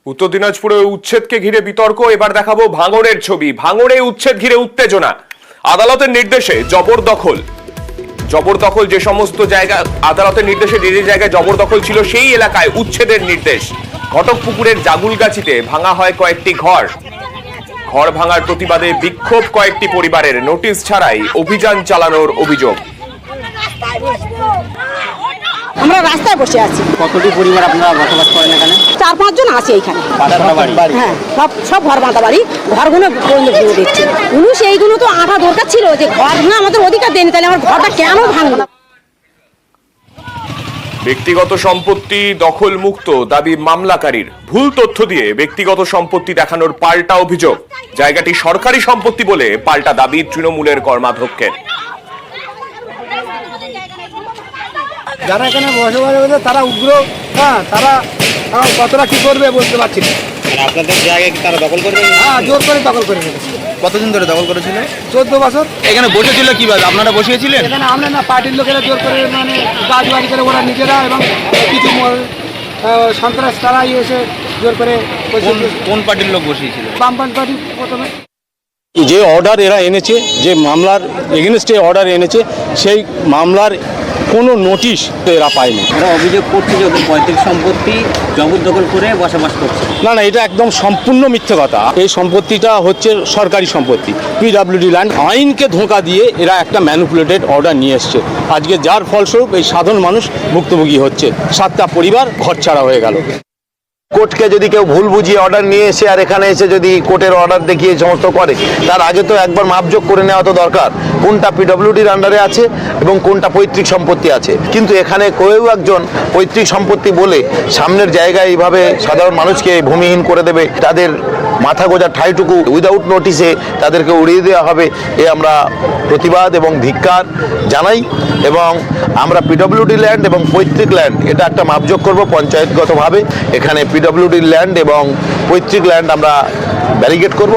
উত্তর দিনাজপুরে উচ্ছেদকে ঘিরে বিতর্ক। এবার দেখাবো ভাঙড়ের ছবি। ভাঙড়ে উচ্ছেদ ঘিরে উত্তেজনা। আদালতের নির্দেশে জবরদখল যে সমস্ত জায়গা আদালতের নির্দেশে যে যে জায়গায় জবরদখল ছিল সেই এলাকায় উচ্ছেদের নির্দেশ। ঘটকপুকুরের জাগুলগাছিতে ভাঙা হয় কয়েকটি ঘর ভাঙার প্রতিবাদে বিক্ষোভ কয়েকটি পরিবারের। নোটিশ ছাড়াই অভিযান চালানোর অভিযোগ। আমরা রাস্তায় বসে আছি। কতটি পরিবার আপনারা বসবাস করেন এখানে? 4-5 জন আছে এখানে। হ্যাঁ, সব ঘর বাঁধা বাড়ি। ঘরগুলো ভেঙে দিচ্ছে। এইগুলো তো আঁটা দরকার ছিল যে ঘর ভাঙা আমাদের অধিকার দেয়নি, তাহলে আমার ঘরটা কেন ভাঙলো? ব্যক্তিগত সম্পত্তি দখল মুক্ত দাবি মামলাকারীর। ভুল তথ্য দিয়ে ব্যক্তিগত সম্পত্তি দেখানোর পাল্টা অভিযোগ। জায়গাটি সরকারি সম্পত্তি বলে পাল্টা দাবি তৃণমূলের কর্মাধ্যক্ষের। যারা এখানে বসবাস করে তারা উগ্র, তারা কতটা কি করবে বলতে পারছি না। আপনাদের জায়গায় তারা দখল করবে? হ্যাঁ, জোর করে দখল করে ফেলেছে। কতদিন ধরে দখল করেছিল? 14 বছর। এখানে বসেছিল কিভাবে? আপনারা বসিয়েছিলেন? এখানে আমরা না, পার্টির লোকেরা জোর করে, মানে গাছ বাড়ি করে ওরা নিজেরা, এবং কিছু সন্ত্রাস তারাই এসে জোর করে। কোন পার্টির লোক বসিয়েছিল? বামপন্থী পার্টি প্রথমে। যে অর্ডার এরা এনেছে, যে মামলার এগেনস্টে অর্ডার এনেছে, সেই মামলার কোনো নোটিশ এরা পায়নি। এরা অভিযোগ করছে যে ওদের পৈতৃক সম্পত্তি জবরদখল করে বসবাস করছে। না, এটা একদম সম্পূর্ণ মিথ্যে কথা। এই সম্পত্তিটা হচ্ছে সরকারি সম্পত্তি, পিডব্লিউডি ল্যান্ড। আইনকে ধোঁকা দিয়ে এরা একটা ম্যানিপুলেটেড অর্ডার নিয়ে এসছে আজকে, যার ফলস্বরূপ এই সাধারণ মানুষ ভুক্তভোগী হচ্ছে। 7টা পরিবার ঘরছাড়া হয়ে গেল। কোর্টকে যদি কেউ ভুল বুঝিয়ে অর্ডার নিয়ে এসে আর এখানে এসে যদি কোর্টের অর্ডার দেখিয়ে সমস্ত করে, তার আগে তো একবার মাপযোগ করে নেওয়া তো দরকার, কোনটা পিডব্লিউডির আন্ডারে আছে এবং কোনটা পৈতৃক সম্পত্তি আছে। কিন্তু এখানে কেউ একজন পৈতৃক সম্পত্তি বলে সামনের জায়গায় এইভাবে সাধারণ মানুষকে ভূমিহীন করে দেবে, তাদের মাথা গোঁজার ঠাঁইটুকু উইদাউট নোটিসে তাদেরকে উড়িয়ে দেওয়া হবে, এ আমরা প্রতিবাদ এবং ধিক্কার জানাই। এবং আমরা পিডব্লিউডি ল্যান্ড এবং পৈতৃক ল্যান্ড এটা একটা মাপযোগ করব পঞ্চায়েতগতভাবে। এখানে পিডব্লিউডি ল্যান্ড এবং পৈতৃক ল্যান্ড আমরা ব্যারিকেড করব।